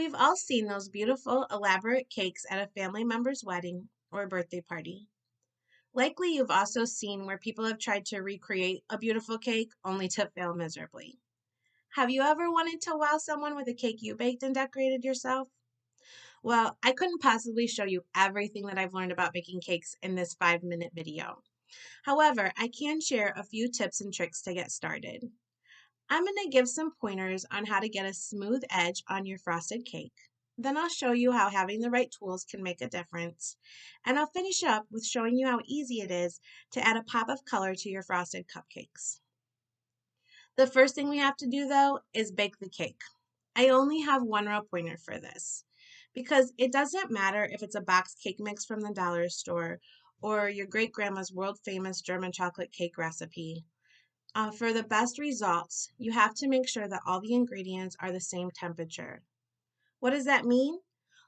We've all seen those beautiful, elaborate cakes at a family member's wedding or birthday party. Likely, you've also seen where people have tried to recreate a beautiful cake only to fail miserably. Have you ever wanted to wow someone with a cake you baked and decorated yourself? Well, I couldn't possibly show you everything that I've learned about baking cakes in this 5-minute video. However, I can share a few tips and tricks to get started. I'm going to give some pointers on how to get a smooth edge on your frosted cake. Then I'll show you how having the right tools can make a difference. And I'll finish up with showing you how easy it is to add a pop of color to your frosted cupcakes. The first thing we have to do though is bake the cake. I only have one real pointer for this because it doesn't matter if it's a box cake mix from the dollar store or your great grandma's world famous German chocolate cake recipe. For the best results, you have to make sure that all the ingredients are the same temperature. What does that mean?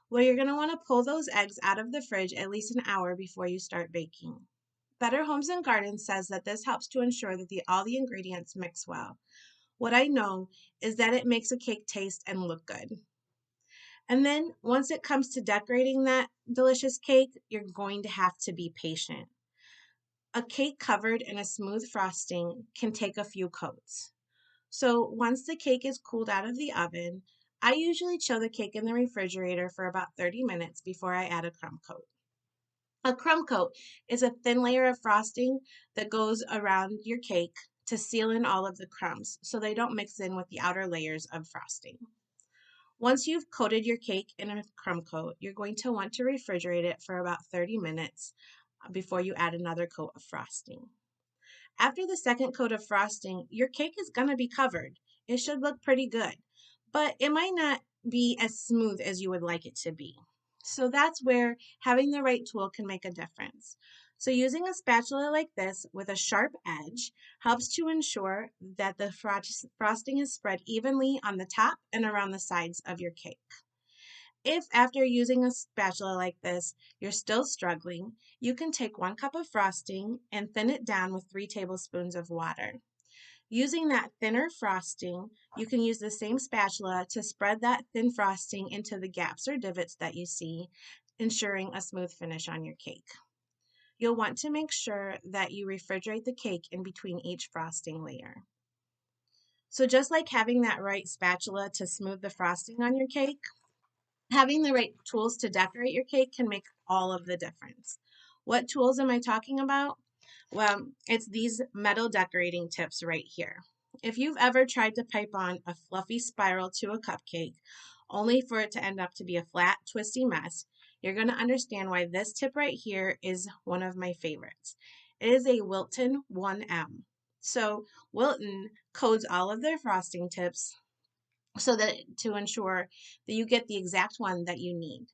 Well, you're going to want to pull those eggs out of the fridge at least an hour before you start baking. Better Homes and Gardens says that this helps to ensure that all the ingredients mix well. What I know is that it makes a cake taste and look good. And then once it comes to decorating that delicious cake, you're going to have to be patient. A cake covered in a smooth frosting can take a few coats. So once the cake is cooled out of the oven, I usually chill the cake in the refrigerator for about 30 minutes before I add a crumb coat. A crumb coat is a thin layer of frosting that goes around your cake to seal in all of the crumbs so they don't mix in with the outer layers of frosting. Once you've coated your cake in a crumb coat, you're going to want to refrigerate it for about 30 minutes before you add another coat of frosting. After the second coat of frosting, your cake is going to be covered. It should look pretty good, but it might not be as smooth as you would like it to be. So that's where having the right tool can make a difference. So using a spatula like this with a sharp edge helps to ensure that the frosting is spread evenly on the top and around the sides of your cake. If after using a spatula like this, you're still struggling, you can take 1 cup of frosting and thin it down with 3 tablespoons of water. Using that thinner frosting, you can use the same spatula to spread that thin frosting into the gaps or divots that you see, ensuring a smooth finish on your cake. You'll want to make sure that you refrigerate the cake in between each frosting layer. So just like having that right spatula to smooth the frosting on your cake, having the right tools to decorate your cake can make all of the difference. What tools am I talking about? Well, it's these metal decorating tips right here. If you've ever tried to pipe on a fluffy spiral to a cupcake, only for it to end up to be a flat, twisty mess, you're going to understand why this tip right here is one of my favorites. It is a Wilton 1M. So Wilton codes all of their frosting tips so that to ensure that you get the exact one that you need.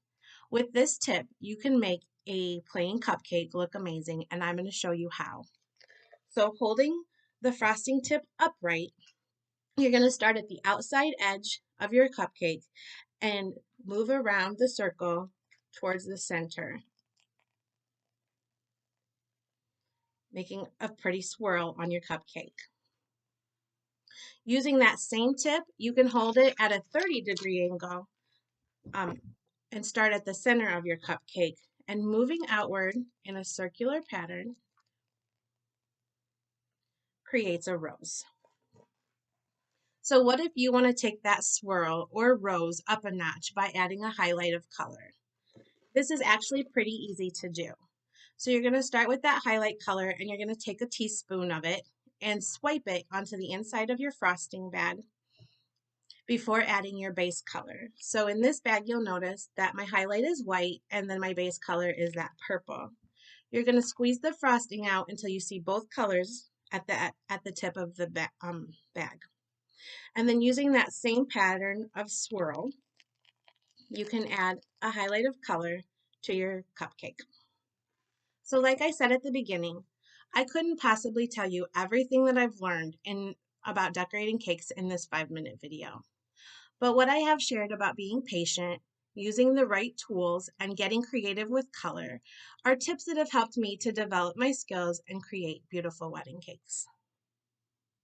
With this tip, you can make a plain cupcake look amazing, and I'm going to show you how. So holding the frosting tip upright, you're going to start at the outside edge of your cupcake and move around the circle towards the center, making a pretty swirl on your cupcake. Using that same tip, you can hold it at a 30-degree angle and start at the center of your cupcake and moving outward in a circular pattern creates a rose. So what if you want to take that swirl or rose up a notch by adding a highlight of color? This is actually pretty easy to do. So you're going to start with that highlight color and you're going to take a teaspoon of it and swipe it onto the inside of your frosting bag before adding your base color. So in this bag, you'll notice that my highlight is white and then my base color is that purple. You're going to squeeze the frosting out until you see both colors at the tip of the bag. And then using that same pattern of swirl, you can add a highlight of color to your cupcake. So like I said at the beginning, I couldn't possibly tell you everything that I've learned about decorating cakes in this 5-minute video. But what I have shared about being patient, using the right tools, and getting creative with color are tips that have helped me to develop my skills and create beautiful wedding cakes.